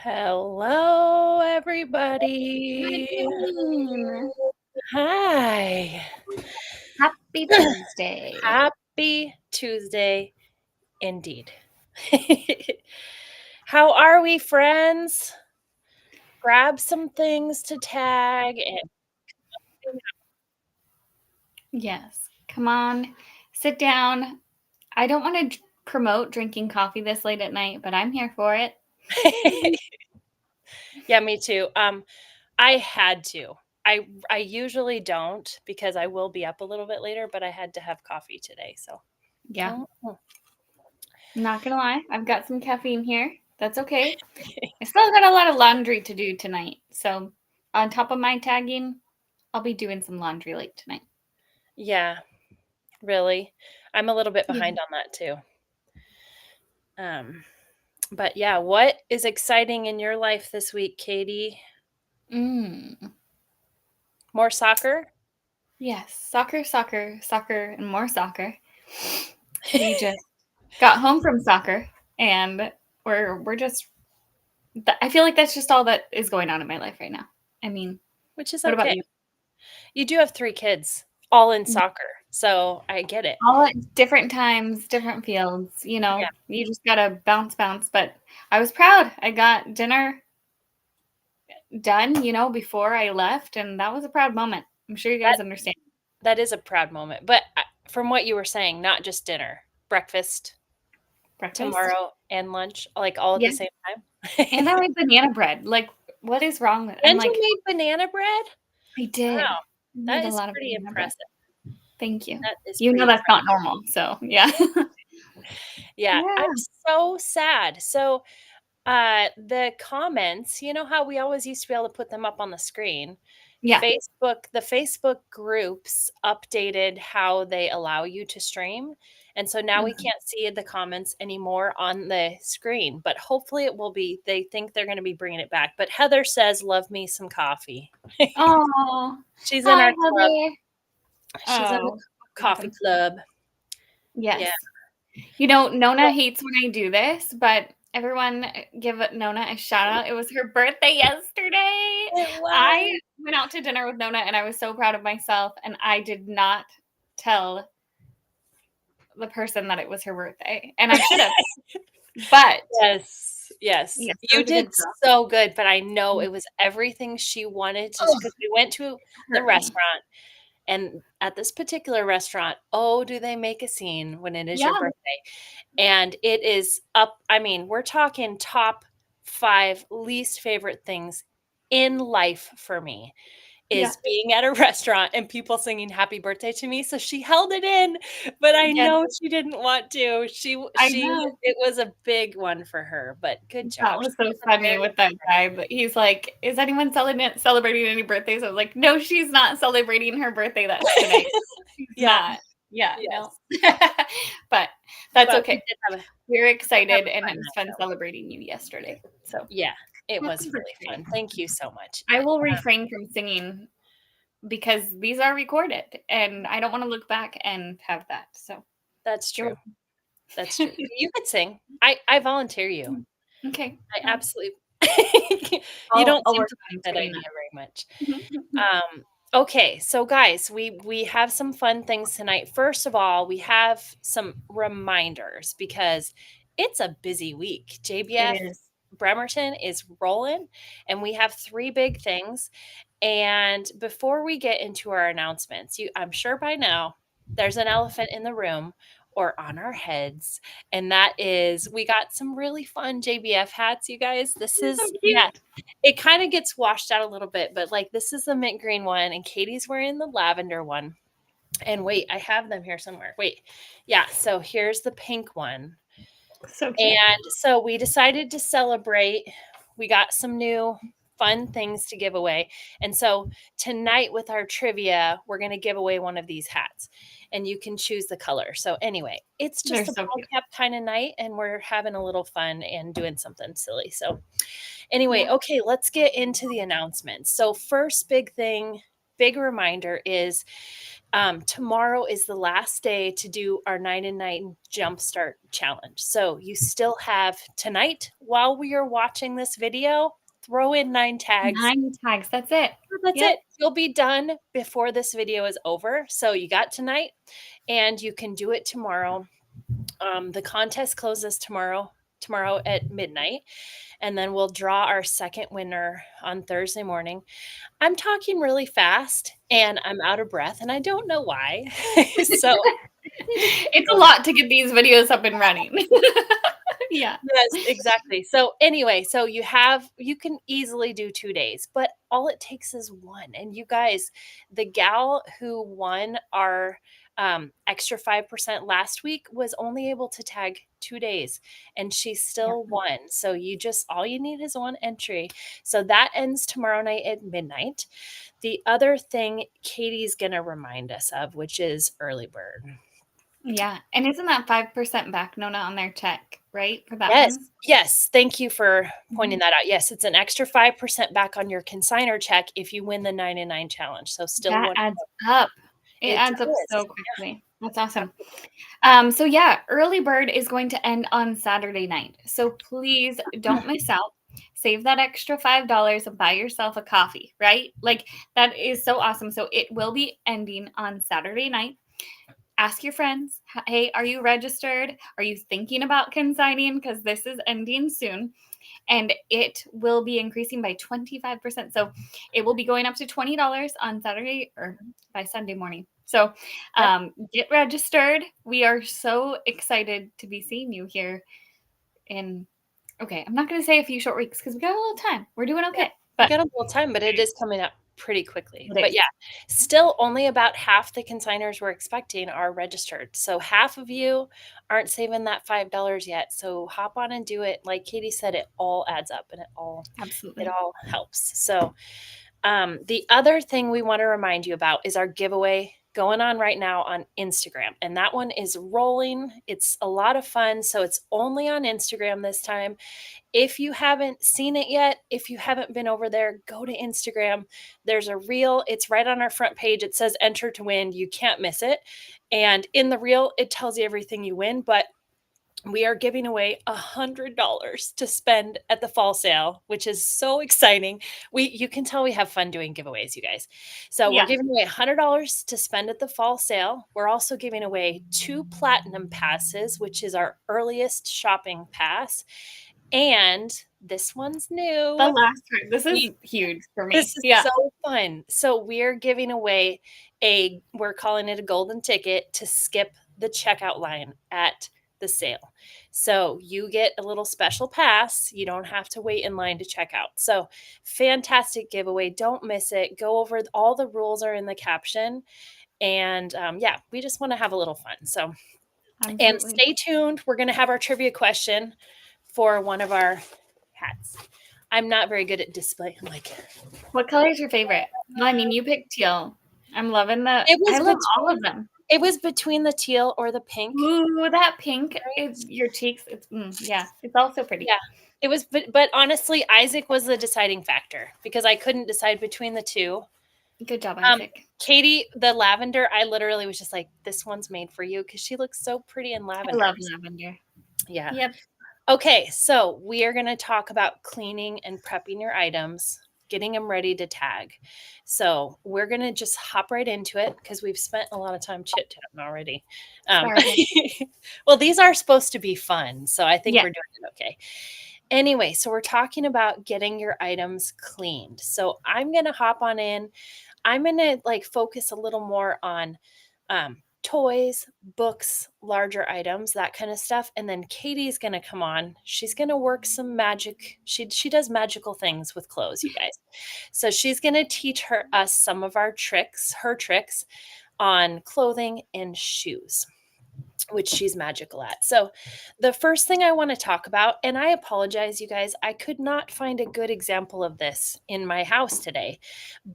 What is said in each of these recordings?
Hello, Hi, everybody. Jane. Hi. Happy Tuesday. Happy Tuesday indeed. How are we, friends? Grab some things to tag and Yes, come on, sit down. I don't want to promote drinking coffee this late at night, but I'm here for it. Yeah, me too. I had to. I usually don't because I will be up a little bit later, but I had to have coffee today, so. Yeah, Oh. not gonna lie, I've got some caffeine here. That's okay. I still got a lot of laundry to do tonight. So, on top of my tagging, I'll be doing some laundry late tonight. Yeah, really. I'm a little bit Yeah. behind on that too. Um But yeah, what is exciting in your life this week, Katie? Mm. More soccer? Yes, soccer, and more soccer. We just got home from soccer, and we're just. I feel like that's just all that is going on in my life right now. I mean, Which is what about okay. you? You do have 3 kids, all in Yeah, soccer, so I get it. all at different times, different fields. Yeah. You just gotta bounce. But I was proud. I got dinner done, before I left, and that was a proud moment. I'm sure you That guys understand. that is a proud moment, but, from what you were saying, not just dinner, breakfast, Breakfast, tomorrow, and lunch, like, all at yeah, the same time? and I like banana bread. Like, what is wrong with? I'm And you like, made banana bread? I did. Wow, I made that a is lot of pretty banana bread. impressive. Thank you. That is You pretty know that's impressive. not normal, so yeah. Yeah, I'm Yeah. so sad. So, the comments, you know how we always used to be able to put them up on the screen? Yeah. The Facebook groups updated how they allow you to stream, and so now we Mhm. can't see the comments anymore on the screen, but hopefully it will be they think they're gonna be bringing it back, but Heather says, "Love me some coffee." Aw. She's in Hi, our club. Heather. She's in the Oh, that's coffee awesome. club. Yeah. Yes. Nona hates when I do this, but everyone give Nona a shout out. It was her birthday yesterday. It I was. went out to dinner with Nona and I was so proud of myself, and I did not tell the person that it was her birthday, and I should have. But Yes, yes. yes, I You was a good did girl. so good, but I know it was everything she wanted to Oh, because we went to the hurt me. restaurant, and at this particular restaurant, oh, do they make a scene when it is your Yeah. birthday, and it is up I mean, we're talking top 5 least favorite things in life for me. Yeah. Is being at a restaurant and people singing happy birthday to me, so she held it in, but I Yes, know she didn't want to. I She know. it was a big one for her, but good That job. was She so was a funny very with that guy, but he's like, "Is anyone celebrating any birthdays?" I was like, "No, she's not celebrating her birthday, that's tonight." She's Yeah, not. Yeah, no. yes, But that's but we okay. did We're have excited, a and fun it was night, fun though. celebrating you yesterday. So, Yeah, it was happy really birthday. fun. Thank you so much. I will refrain from singing because these are recorded, and I don't wanna look back and have that, so That's you're true. That's true. You could sing. I volunteer you. welcome. Okay. I Well, absolutely you I'll don't I'll seem work to like on that doing idea very much. that. Okay, so guys, we have some fun things tonight. First of all, we have some reminders because it's a busy week. It JBF is. Bremerton is rolling, and we have 3 big things. And before we get into our announcements, I'm sure by now there's an elephant in the room or on our heads, and that is we got some really fun JBF hats, you guys. This They're so is yeah, cute. it kind of gets washed out a little bit, but like this is the mint green one, and Katie's wearing the lavender one. And wait, I have them here somewhere. Wait, yeah, so here's the pink one. So cute. And so we decided to celebrate. We got some new fun things to give away. And so tonight with our trivia, we're going to give away one of these hats and you can choose the color. So anyway, it's They're just a so ball cute. cap kind of night and we're having a little fun and doing something silly. So anyway, Yeah. okay, let's get into the announcements. So first big thing big reminder is tomorrow is the last day to do our 9 and 9 Jumpstart Challenge. So you still have tonight while we are watching this video, throw in 9 tags. 9 tags, that's it. That's Yep. it. You'll be done before this video is over. So you got tonight and you can do it tomorrow. The contest closes tomorrow at midnight, and then we'll draw our second winner on Thursday morning. I'm talking really fast and I'm out of breath and I don't know why. So It's a lot to get these videos up and running. Yeah. yes, exactly. So anyway, so you can easily do 2 days, but all it takes is one. And you guys, the gal who won our extra 5% last week was only able to tag 2 days and she still won. So all you need is one entry. So that ends tomorrow night at midnight. The other thing Katie's going to remind us of, which is early bird. Yeah. And isn't that 5% back, Nona, on their check, right? For that Yes. one? Yes. Thank you for pointing that out. Yes, it's an extra 5% back on your consignor check if you win the 9 and 9 challenge. So still That one. adds up. It adds up does. so quickly. That's awesome. So yeah, early bird is going to end on Saturday night. So please don't miss out. Save that extra $5 and buy yourself a coffee, right? Like that is so awesome. So it will be ending on Saturday night. Ask your friends, hey, are you registered? Are you thinking about consigning? Because this is ending soon. And it will be increasing by 25%. So it will be going up to $20 on Saturday or by Sunday morning. So get registered. We are so excited to be seeing you here in, okay, I'm not going to say a few short weeks because we got a little time. We're doing okay. We got a little time, but it is coming up pretty quickly. It But is. yeah, still only about half the consigners we're expecting are registered. So half of you aren't saving that $5 yet. So hop on and do it. Like Katie said, it all adds up and it all helps. So the other thing we want to remind you about is our giveaway going on right now on Instagram. And that one is rolling. It's a lot of fun. So it's only on Instagram this time. If you haven't seen it yet, if you haven't been over there, go to Instagram. There's a reel. It's right on our front page. It says enter to win. You can't miss it. And in the reel, it tells you everything you win. But we are giving away $100 to spend at the fall sale, which is so exciting. You can tell we have fun doing giveaways, you guys. So we're giving away $100 to spend at the fall sale. We're also giving away 2 platinum passes, which is our earliest shopping pass. And this one's new. The last one. This is huge for me. This is so fun. So we're giving away we're calling it a golden ticket to skip the checkout line at the sale. So you get a little special pass. You don't have to wait in line to check out. So fantastic giveaway. Don't miss it. Go over all the rules are in the caption. And yeah, we just want to have a little fun. So, and stay tuned. We're going to have our trivia question for one of our hats. I'm not very good at display. I'm like, what color is your favorite? Well, I mean, you picked teal. I'm loving I love all of them. It was between the teal or the pink. Ooh, that pink is your cheeks. It's it's also pretty. Yeah, it was, but honestly, Isaac was the deciding factor because I couldn't decide between the two. Good job, Isaac. Katie, the lavender, I literally was just like, this one's made for you because she looks so pretty in lavender. I love lavender. Yeah. Yep. Okay, so we are going to talk about cleaning and prepping your items, getting them ready to tag. So we're going to just hop right into it because we've spent a lot of time chit-chatting already. Well, these are supposed to be fun, so I think we're doing it okay. Anyway, so we're talking about getting your items cleaned. So I'm going to hop on in. I'm going to focus a little more on toys, books, larger items, that kind of stuff. And then Katie's going to come on. She's going to work some magic. She does magical things with clothes, you guys. So she's going to teach us some of her tricks on clothing and shoes, which she's magical at. So the first thing I want to talk about, and I apologize, you guys, I could not find a good example of this in my house today,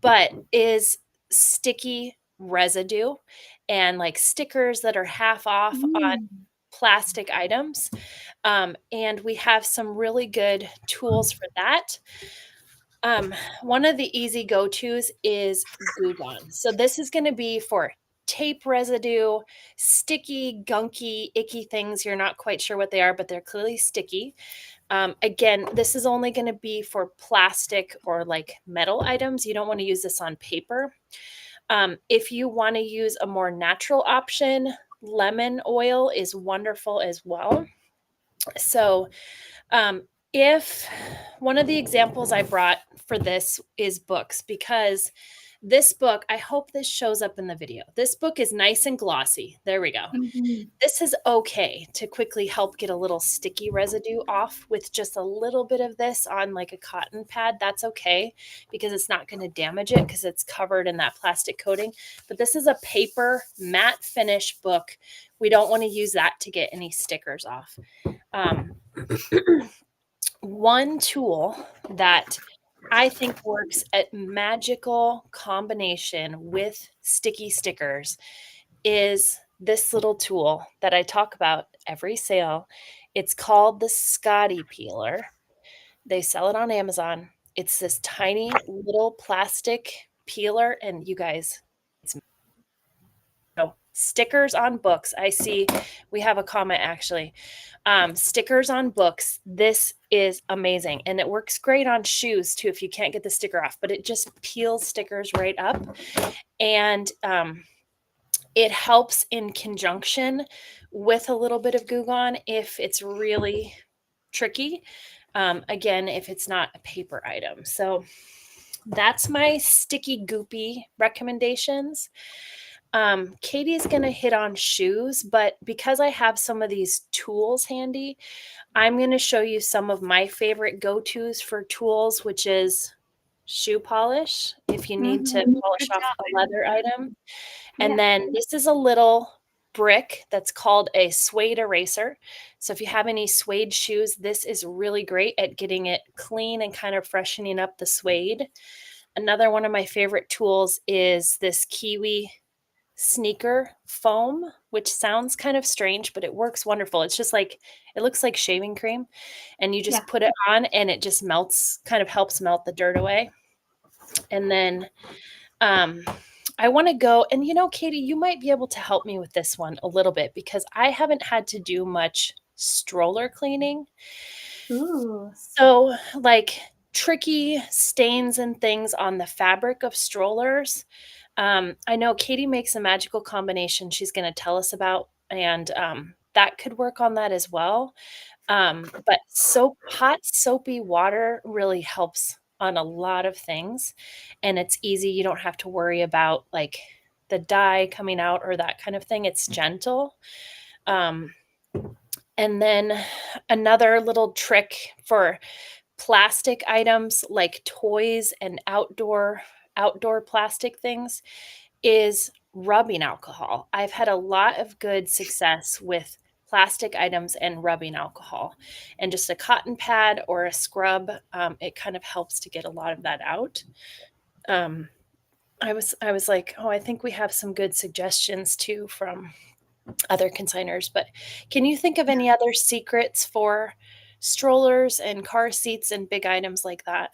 but is sticky residue and stickers that are half off on plastic items. And we have some really good tools for that. One of the easy go-tos is Goo Gone. So this is going to be for tape residue, sticky, gunky, icky things. You're not quite sure what they are, but they're clearly sticky. Again, this is only going to be for plastic or like metal items. You don't want to use this on paper. If you want to use a more natural option, lemon oil is wonderful as well. So, if one of the examples I brought for this is books, because this book, I hope this shows up in the video. This book is nice and glossy. There we go. Mhm. This is okay to quickly help get a little sticky residue off with just a little bit of this on like a cotton pad. That's okay because it's not going to damage it because it's covered in that plastic coating. But this is a paper matte finish book. We don't want to use that to get any stickers off. One tool that I think works at magical combination with sticky stickers is this little tool that I talk about every sale. It's called the Scotty Peeler. They sell it on Amazon. It's this tiny little plastic peeler, and you guys, it's stickers on books. I see we have a comment actually. Stickers on books. This is amazing. And it works great on shoes too if you can't get the sticker off, but it just peels stickers right up. And it helps in conjunction with a little bit of Goo Gone if it's really tricky. Again, if it's not a paper item. So that's my sticky goopy recommendations. Katie's going to hit on shoes, but because I have some of these tools handy, I'm going to show you some of my favorite go-tos for tools, which is shoe polish if you need to polish Good off job. a leather item. And Yeah. then this is a little brick that's called a suede eraser. So if you have any suede shoes, this is really great at getting it clean and kind of freshening up the suede. Another one of my favorite tools is this Kiwi sneaker foam, which sounds kind of strange, but it works wonderful. It's just like it looks like shaving cream, and you just Yeah. put it on and it just melts, kind of helps melt the dirt away. And then I want to go, and Katie, you might be able to help me with this one a little bit because I haven't had to do much stroller cleaning. Ooh. So, like tricky stains and things on the fabric of strollers. I know Katie makes a magical combination she's going to tell us about, and that could work on that as well. But hot soapy water really helps on a lot of things, and it's easy. You don't have to worry about like the dye coming out or that kind of thing. It's gentle. Um, and then another little trick for plastic items like toys and outdoor plastic things is rubbing alcohol. I've had a lot of good success with plastic items and rubbing alcohol, and just a cotton pad or a scrub. It kind of helps to get a lot of that out. Um, I was like, oh, I think we have some good suggestions too from other consigners. But can you think of any other secrets for strollers and car seats and big items like that?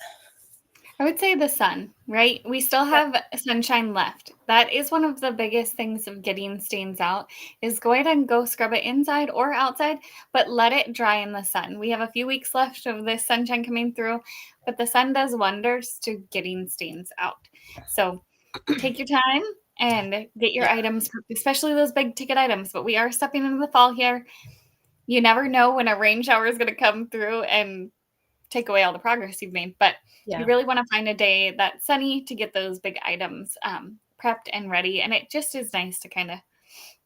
I would say the sun, right? We still Yep. have sunshine left. That is one of the biggest things of getting stains out is go ahead and go scrub it inside or outside, but let it dry in the sun. We have a few weeks left of this sunshine coming through, but the sun does wonders to getting stains out. So take your time and get your Yeah. items, especially those big ticket items. But we are stepping into the fall here. You never know when a rain shower is going to come through and take away all the progress you've made. But you Yeah. really want to find a day that's sunny to get those big items prepped and ready. And it just is nice to kind of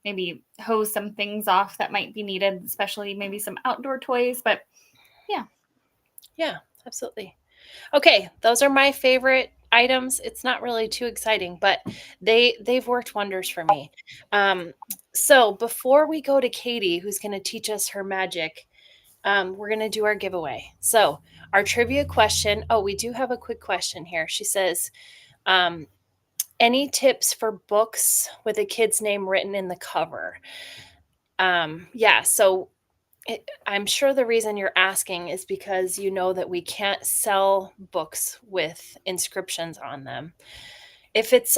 maybe hose some things off that might be needed, especially maybe some outdoor toys. But yeah. Yeah, absolutely. Okay, those are my favorite items. It's not really too exciting, but they've worked wonders for me. So before we go to Katie, who's going to teach us her magic, we're going to do our giveaway. So our trivia question. Oh, we do have a quick question here. She says, any tips for books with a kid's name written in the cover? Yeah. So I'm sure the reason you're asking is because you know that we can't sell books with inscriptions on them. If it's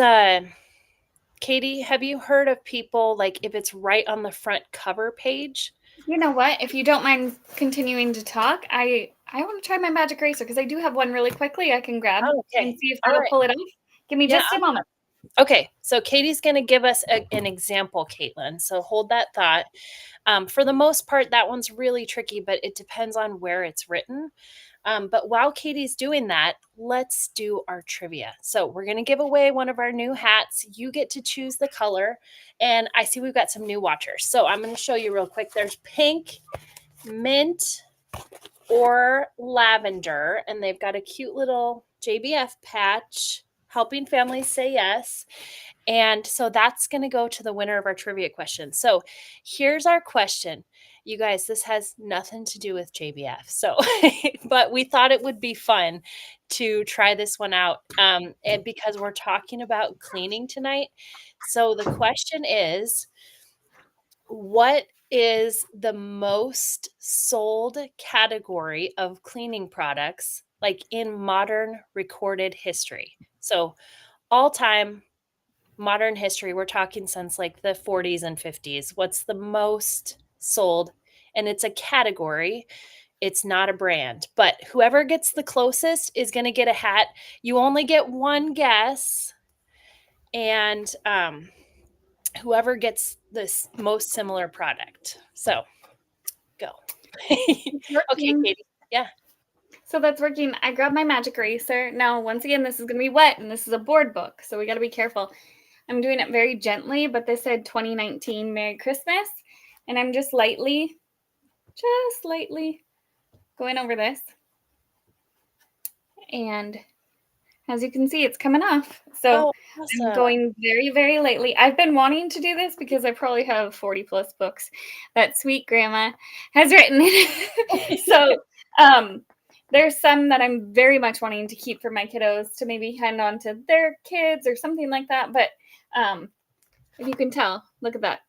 Katie, have you heard of people like if it's right on the front cover page? You know what? If you don't mind continuing to talk, I want to try my magic eraser because I do have one really quickly I can grab Oh, and okay. see if All that'll right. pull it off. Give me Yeah. just a moment. Okay. So Katie's going to give us an example, Caitlin. So hold that thought. For the most part, that one's really tricky, but it depends on where it's written. But while Katie's doing that, let's do our trivia. So we're going to give away one of our new hats. You get to choose the color. And I see we've got some new watchers. So I'm going to show you real quick. There's pink, mint, or lavender. And they've got a cute little JBF patch, helping families say yes. And so that's going to go to the winner of our trivia question. So here's our question. You guys, this has nothing to do with JBF. So, but we thought it would be fun to try this one out. And because we're talking about cleaning tonight. So the question is, what is the most sold category of cleaning products like in modern recorded history? So all time modern history, we're talking since like the 40s and 50s. What's the most sold? And it's a category. It's not a brand, but whoever gets the closest is going to get a hat. You only get one guess, and whoever gets this most similar product. So go. It's Okay, working. Katie. Yeah. So that's working. I grabbed my magic eraser. Now, once again, this is going to be wet and this is a board book. So we got to be careful. I'm doing it very gently, but this said 2019 Merry Christmas. And I'm just lightly going over this. And as you can see, it's coming off. So I'm awesome. going very, very lightly. I've been wanting to do this because I probably have 40 plus books that sweet grandma has written. So there's some that I'm very much wanting to keep for my kiddos to maybe hand on to their kids or something like that. But if you can tell, look at that.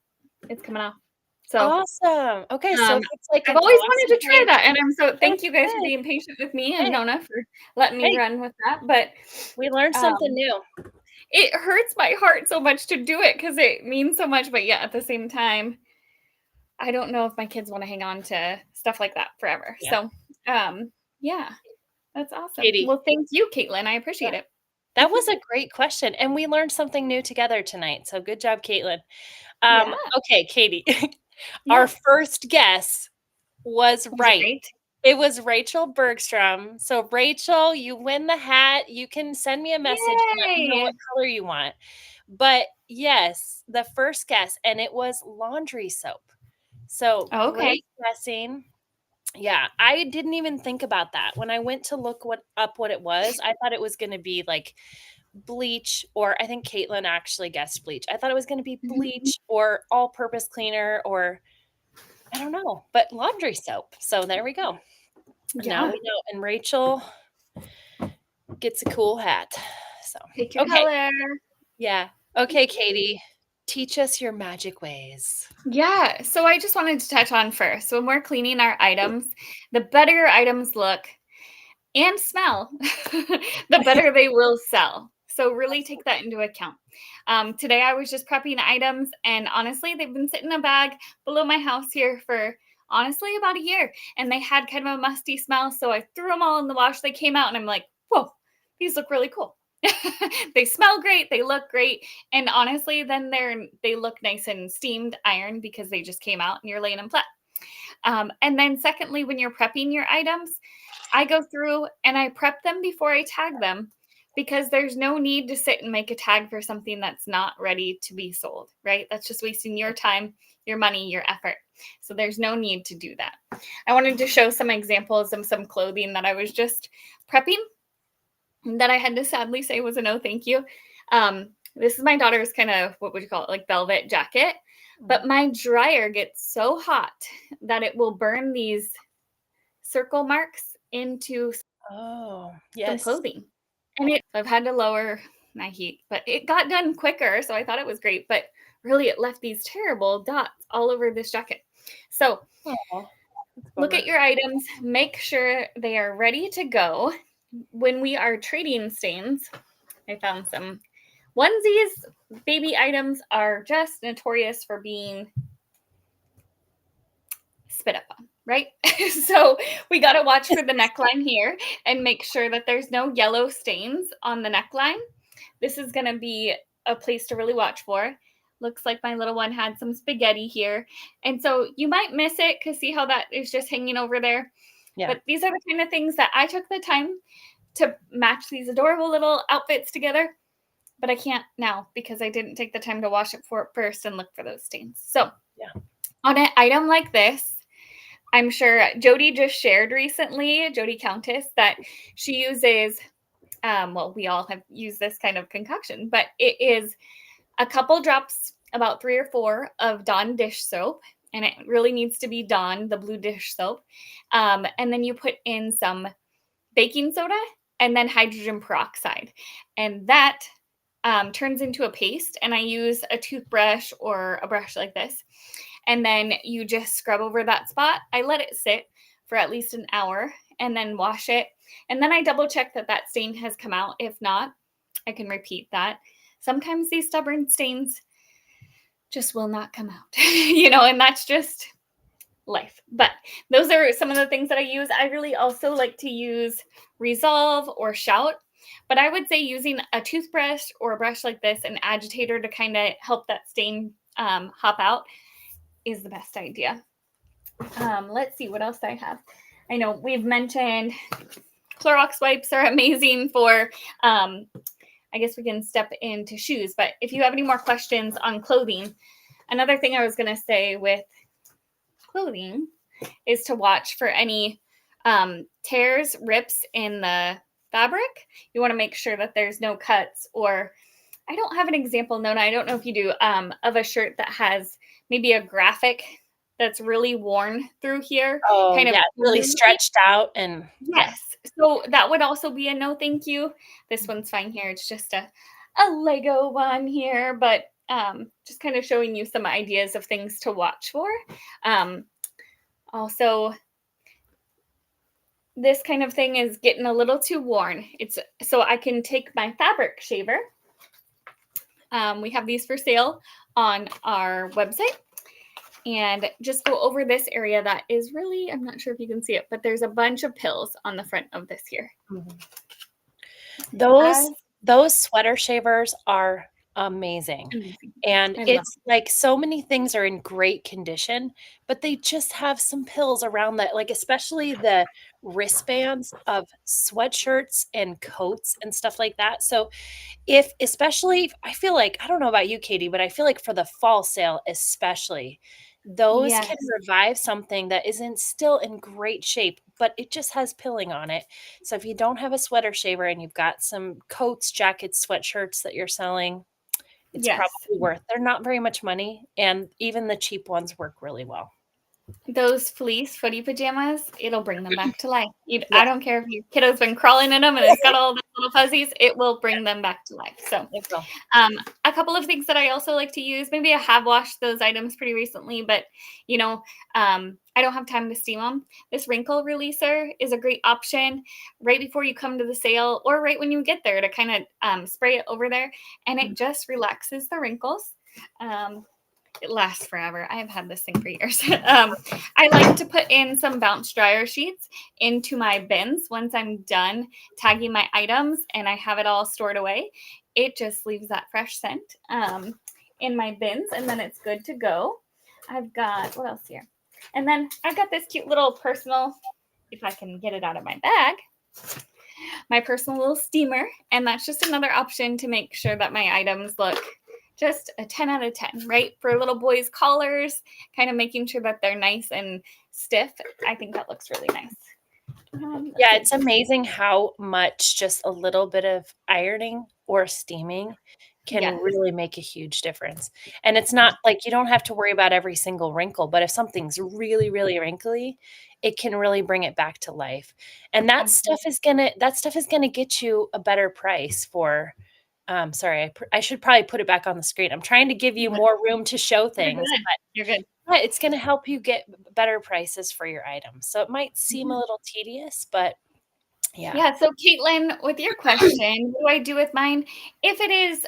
It's coming off. So Awesome. Okay, so it's like a I've always glossy wanted to try page. that. And I'm so thank That's you guys for good. being patient with me and Hey, Nona for letting me hey, run with that. But we learned something new. it hurts my heart so much to do it because it means so much. But yeah, at the same time, I don't know if my kids want to hang on to stuff like that forever. Yeah. So yeah, that's awesome. Katie. Well, thank you, Caitlin. I appreciate Yeah. it. That was a great question, and we learned something new together tonight, so good job, Caitlin. Yeah. Okay, Katie, our Yeah. first guess was Was it right. great? It was Rachel Bergstrom. So, Rachel, you win the hat. You can send me a message and let me know what Yay. color you want. But yes, the first guess, and it was laundry soap. So, Okay. great guessing. Yeah, I didn't even think about that. When I went to look up what it was, I thought it was gonna be, like, bleach, or I think Caitlin actually guessed bleach. I thought it was gonna be Mhm. bleach or all-purpose cleaner, or I don't know, but laundry soap. So there we go. Now Yeah. we know, and Rachel gets a cool hat. So, Pick your okay. color. Yeah. Okay, Katie, teach us your magic ways. Yeah. So I just wanted to touch on first when we're cleaning our items, the better your items look and smell, the better they will sell. So really take that into account. Today I was just prepping items, and honestly, they've been sitting in a bag below my house here for honestly about a year, and they had kind of a musty smell. So I threw them all in the wash. They came out, and I'm like, whoa, these look really cool. They smell great, they look great, and honestly, then they look nice and steamed iron because they just came out and you're laying them flat. And then secondly, when you're prepping your items, I go through and I prep them before I tag them because there's no need to sit and make a tag for something that's not ready to be sold, right? That's just wasting your time, your money, your effort. So there's no need to do that. I wanted to show some examples of some clothing that I was just prepping that I had to sadly say was a no thank you. This is my daughter's kind of, what would you call it, like velvet jacket. But my dryer gets so hot that it will burn these circle marks into Oh, some yes. clothing. And I've had to lower my heat, but it got done quicker. So I thought it was great. But really, it left these terrible dots all over this jacket. So Aw. Look at your items, make sure they are ready to go. When we are trading stains, I found some onesies. Baby items are just notorious for being spit up on, right? So we got to watch for the neckline here and make sure that there's no yellow stains on the neckline. This is going to be a place to really watch for. Looks like my little one had some spaghetti here. And so you might miss it because see how that is just hanging over there. Yeah. But these are the kind of things that I took the time to match these adorable little outfits together. But I can't now because I didn't take the time to wash it first and look for those stains. So yeah, on an item like this, I'm sure Jody just shared recently, Jody Countess, that she uses, well, we all have used this kind of concoction, but it is a couple drops, about 3 or 4 of Dawn dish soap. And it really needs to be Dawn, the blue dish soap. And then you put in some baking soda and then hydrogen peroxide. And that turns into a paste. And I use a toothbrush or a brush like this. And then you just scrub over that spot. I let it sit for at least an hour and then wash it. And then I double check that that stain has come out. If not, I can repeat that. Sometimes these stubborn stains just will not come out, and that's just life. But those are some of the things that I use. I really also like to use Resolve or Shout, but I would say using a toothbrush or a brush like this, an agitator to kind of help that stain hop out is the best idea. Let's see what else I have. I know we've mentioned Clorox wipes are amazing for, I guess we can step into shoes, but if you have any more questions on clothing, another thing I was going to say with clothing is to watch for any tears, rips in the fabric. You want to make sure that there's no cuts, or I don't have an example, Nona, I don't know if you do, of a shirt that has maybe a graphic that's really worn through here. Oh, kind of really stretched out. And yes. So that would also be a no thank you. This one's fine here. It's just a Lego one here, but just kind of showing you some ideas of things to watch for. Also, this kind of thing is getting a little too worn. It's so I can take my fabric shaver. We have these for sale on our website. And just go over this area that is really, I'm not sure if you can see it, but there's a bunch of pills on the front of this here. Those sweater shavers are amazing. And it's like so many things are in great condition, but they just have some pills around that, like especially the wristbands of sweatshirts and coats and stuff like that. So especially, I feel like, I don't know about you, Katie, but I feel like for the fall sale, especially, those can revive something that isn't still in great shape, but it just has pilling on it. So if you don't have a sweater shaver and you've got some coats, jackets, sweatshirts that you're selling, it's probably worth. They're not very much money, and even the cheap ones work really well. Those fleece footy pajamas, it'll bring them back to life. I don't care if your kiddo's been crawling in them and it's got all the little fuzzies, it will bring them back to life. So a couple of things that I also like to use, maybe I have washed those items pretty recently, but I don't have time to steam them. This wrinkle releaser is a great option right before you come to the sale or right when you get there to kind of spray it over there, and it just relaxes the wrinkles. It lasts forever. I have had this thing for years. I like to put in some bounce dryer sheets into my bins once I'm done tagging my items and I have it all stored away. It just leaves that fresh scent in my bins, and then it's good to go. I've got, what else here? And then I've got this cute little personal, if I can get it out of my bag, my personal little steamer. And that's just another option to make sure that my items look just a 10 out of 10, right? For little boys' collars, kind of making sure that they're nice and stiff. I think that looks really nice. Yeah, it's amazing how much just a little bit of ironing or steaming can really make a huge difference. And it's not like you don't have to worry about every single wrinkle, but if something's really, really wrinkly, it can really bring it back to life. And that stuff is gonna get you a better price for. Sorry, I should probably put it back on the screen. I'm trying to give you more room to show things. You're good. Yeah, it's gonna help you get better prices for your items. So it might seem a Mhm. little tedious, but yeah. Yeah, so Caitlin, with your question, what do I do with mine? If it is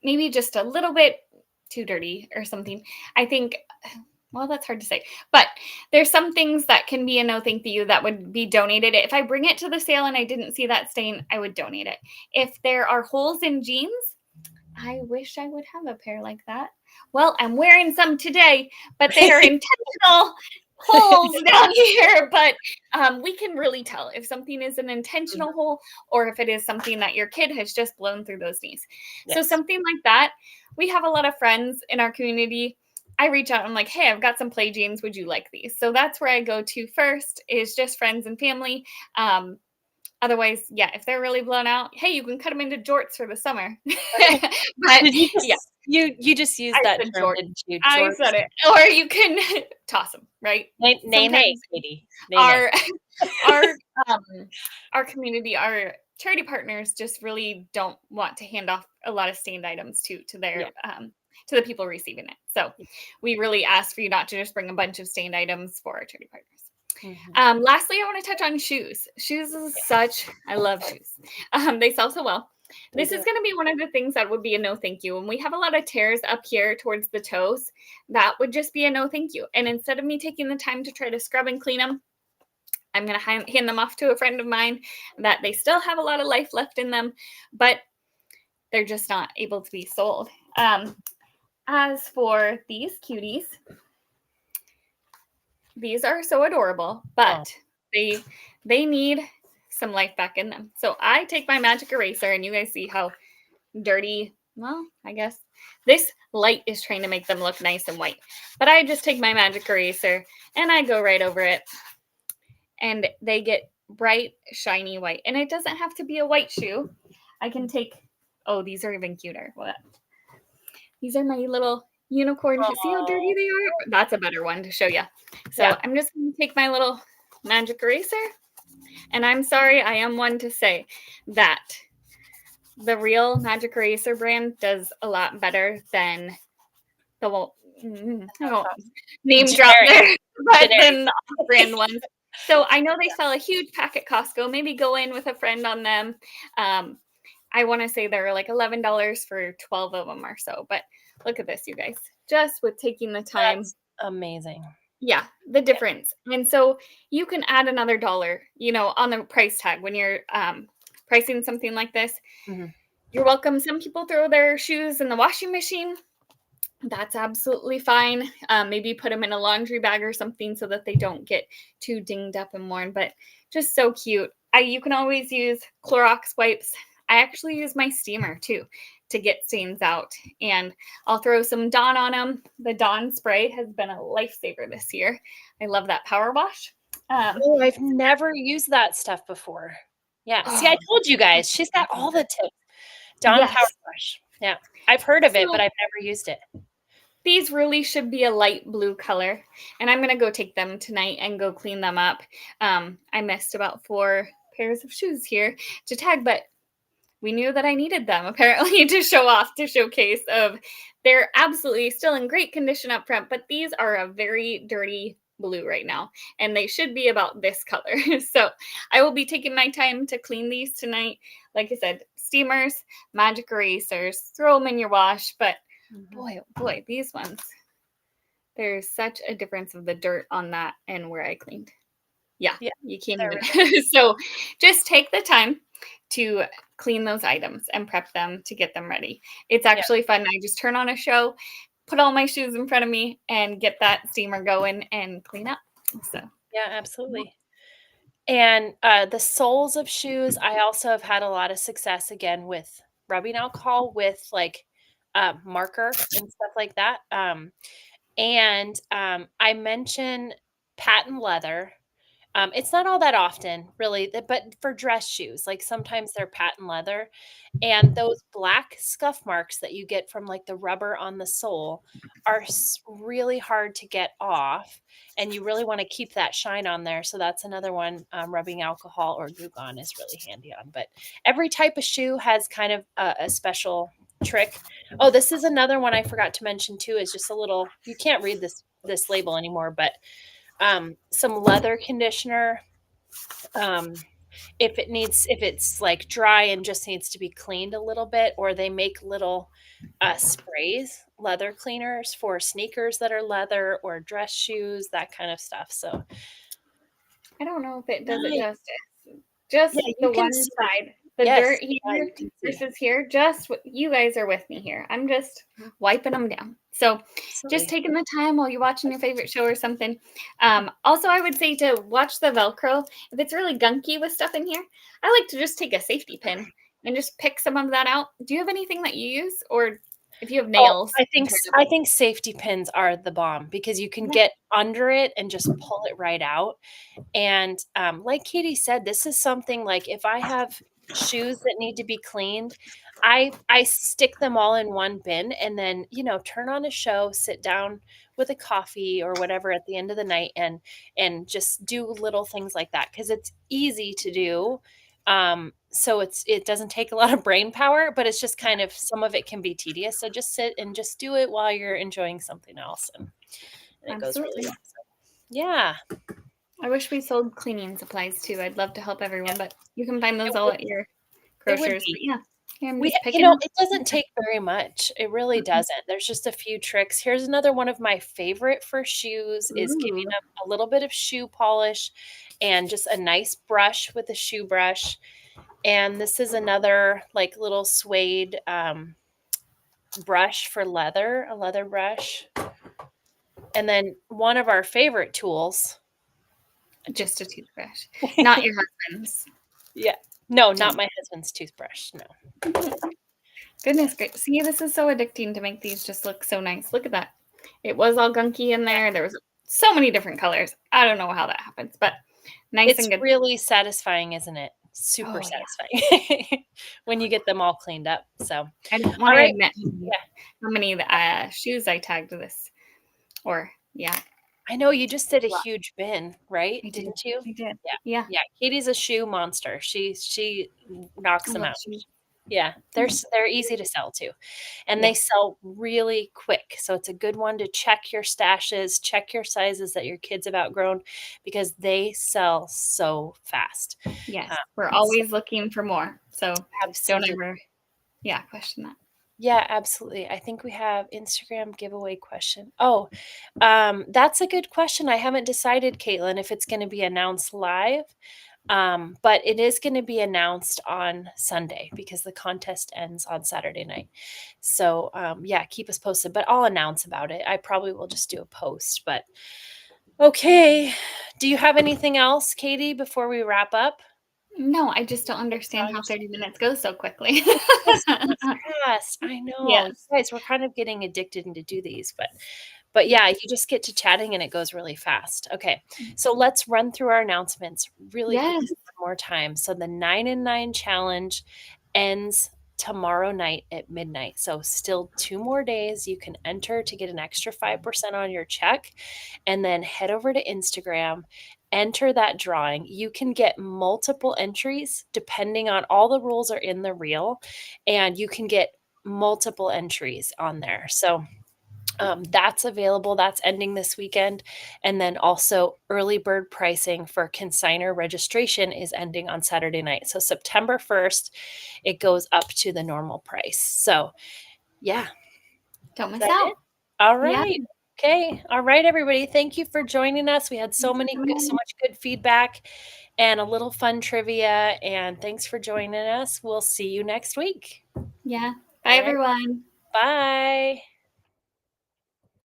maybe just a little bit too dirty or something, I think, well, that's hard to say, but there's some things that can be a no thank you that would be donated. If I bring it to the sale and I didn't see that stain, I would donate it. If there are holes in jeans, I wish I would have a pair like that. Well, I'm wearing some today, but they are intentional holes down here. But we can really tell if something is an Mhm. intentional hole or if it is something that your kid has just blown through those knees. So, Yes. something like that, we have a lot of friends in our community. I reach out and I'm like, hey, I've got some play jeans. Would you like these? So that's where I go to first, is just friends and family. Otherwise, yeah, if they're really blown out, hey, you can cut them into jorts for the summer. But Did you yeah, just you just used I that said term, jorts. didn't you? I Jorts? said it. Or you can toss them, right? Nay, nay, nay, Sometimes Katie. Nay, nay. our our um our community, our charity partners just really don't want to hand off a lot of stained items to Yeah. their to the people receiving it. So we really ask for you not to just bring a bunch of stained items for our charity partners. Mhm. Lastly, I want to touch on shoes. Shoes is such, I love shoes. They sell so well. They This do. is going to be one of the things that would be a no thank you. And we have a lot of tears up here towards the toes. That would just be a no thank you. And instead of me taking the time to try to scrub and clean them, I'm going to hand them off to a friend of mine that they still have a lot of life left in them, but they're just not able to be sold. As for these cuties, these are so adorable, Oh, but they need some life back in them. So I take my magic eraser, and you guys see how dirty, well, I guess this light is trying to make them look nice and white. But I just take my magic eraser and I go right over it, and they get bright, shiny white. And it doesn't have to be a white shoe. I can take, oh, these are even cuter. What? These are my little unicorn shoes. See how dirty oh, they are? That's a better one to show you. yeah. So I'm just going to take my little magic eraser. And I'm sorry, I am one to say that the real magic eraser brand does a lot better than the I won't name drop Generic, there, but generic. than the off-brand ones. So I know they sell a huge pack at Costco. Maybe go in with a friend on them. I want to say they're like $11 for 12 of them or so. But look at this, you guys. Just with taking the time, That's amazing. yeah, the Yeah. difference. And so you can add another dollar, on the price tag when you're pricing something like this. Mhm. You're welcome. Some people throw their shoes in the washing machine. That's absolutely fine. Maybe put them in a laundry bag or something so that they don't get too dinged up and worn. But just so cute. You can always use Clorox wipes. I actually use my steamer too to get stains out, and I'll throw some Dawn on them. The Dawn spray has been a lifesaver this year. I love that power wash. Oh, I've never used that stuff before. Yeah. See, I Oh, told you guys, she's got all the tips. Dawn Power yes. Wash. Yeah. I've heard of it, but So I've never used it. these really should be a light blue color, and I'm gonna go take them tonight and go clean them up. I missed about 4 pairs of shoes here to tag, but we knew that I needed them apparently to show off, to showcase of they're absolutely still in great condition up front, but these are a very dirty blue right now, and they should be about this color. So I will be taking my time to clean these tonight. Like I said, steamers, magic erasers, throw them in your wash, but Mhm. boy, oh boy, these ones, there's such a difference of the dirt on that and where I cleaned. Yeah, Yeah, you can't they're even. So just take the time to clean those items and prep them to get them ready. It's yeah, actually fun. I just turn on a show, put all my shoes in front of me, and get that steamer going and clean up. So, yeah, absolutely. And, the soles of shoes, I also have had a lot of success again with rubbing alcohol with, like, marker and stuff like that, I mention patent leather. It's not all that often, really, but for dress shoes, like, sometimes they're patent leather, and those black scuff marks that you get from, like, the rubber on the sole are really hard to get off, and you really want to keep that shine on there. So that's another one. Rubbing alcohol or Goo Gone is really handy on. But every type of shoe has kind of a special trick. Oh, this is another one I forgot to mention too, is just a little, you can't read this label anymore, but some leather conditioner. If it's like dry and just needs to be cleaned a little bit, or they make little sprays, leather cleaners for sneakers that are leather or dress shoes, that kind of stuff. So I don't know if it does it nice. justice. Just Yeah, you the can one see. side, the Yes, dirt yeah, here you can see. versus here. Just you guys are with me here. I'm just wiping them down. So just Absolutely. taking the time while you're watching your favorite show or something. Also, I would say to watch the Velcro. If it's really gunky with stuff in here, I like to just take a safety pin and just pick some of that out. Do you have anything that you use, or if you have Oh, nails? I think safety pins are the bomb because you can Yeah. get under it and just pull it right out. And like Katie said, this is something like if I have shoes that need to be cleaned, I stick them all in one bin and then, turn on a show, sit down with a coffee or whatever at the end of the night and just do little things like that because it's easy to do. So it doesn't take a lot of brain power, but it's just kind of some of it can be tedious. So just sit and just do it while you're enjoying something else and it goes really Absolutely. well. So, yeah. I wish we sold cleaning supplies too. I'd love to help everyone, but you can find those It all would at your it would grocers. be. But yeah, I'm We just picking. it doesn't take very much. It really Mm-mm. doesn't. There's just a few tricks. Here's another one of my favorite for shoes is giving Ooh, them a little bit of shoe polish and just a nice brush with a shoe brush. And this is another like little suede brush for leather, a leather brush. And then one of our favorite tools. just a toothbrush, not your husband's. Yeah. No, No. not my husband's toothbrush. No. Goodness gracious. See, this is so addicting to make these just look so nice. Look at that. It was all gunky in there. There was so many different colors. I don't know how that happens, but nice It's and good. really satisfying, isn't it? Super Oh yeah. satisfying when you get them all cleaned up. So, I don't all want to right. admit Yeah. how many shoes I tagged this. Or yeah, I know you just did a a lot. huge bin, right? I did. Didn't you? I did. Yeah. Yeah. Yeah. Katie's a shoe monster. She knocks I them love out. shoes. Yeah. They're easy to sell too. And they Yeah. sell really quick. So it's a good one to check your stashes, check your sizes that your kids have outgrown because they sell so fast. Yes. Um, We're so always looking for more. So don't absolutely. ever, yeah, question that. Yeah, absolutely. I think we have Instagram giveaway question. Oh, that's a good question. I haven't decided, Caitlin, if it's going to be announced live, but it is going to be announced on Sunday because the contest ends on Saturday night. So, yeah, keep us posted, but I'll announce about it. I probably will just do a post, but okay. Do you have anything else, Katie, before we wrap up? No, I just don't understand how Yes. 30 minutes goes so quickly. It goes so fast. I know. You Yes. guys, we're kind of getting addicted to do these, but yeah, Yes. you just get to chatting and it goes really fast. Okay. So let's run through our announcements really Yes. quickly one more time. So the 9 and 9 challenge ends tomorrow night at midnight. So still 2 more days you can enter to get an extra 5% on your check and then head over to Instagram, enter that drawing. You can get multiple entries depending on all the rules are in the reel and you can get multiple entries on there. So that's available. That's ending this weekend. And then also early bird pricing for consigner registration is ending on Saturday night. So September 1st, it goes up to the normal price. So yeah, Don't is miss that it? out. All Yeah. right. Okay. All right, everybody. Thank you for joining us. We had so Thanks for coming so in. much good feedback and a little fun trivia. And thanks for joining us. We'll see you next week. Yeah. All Bye, right. everyone. Bye.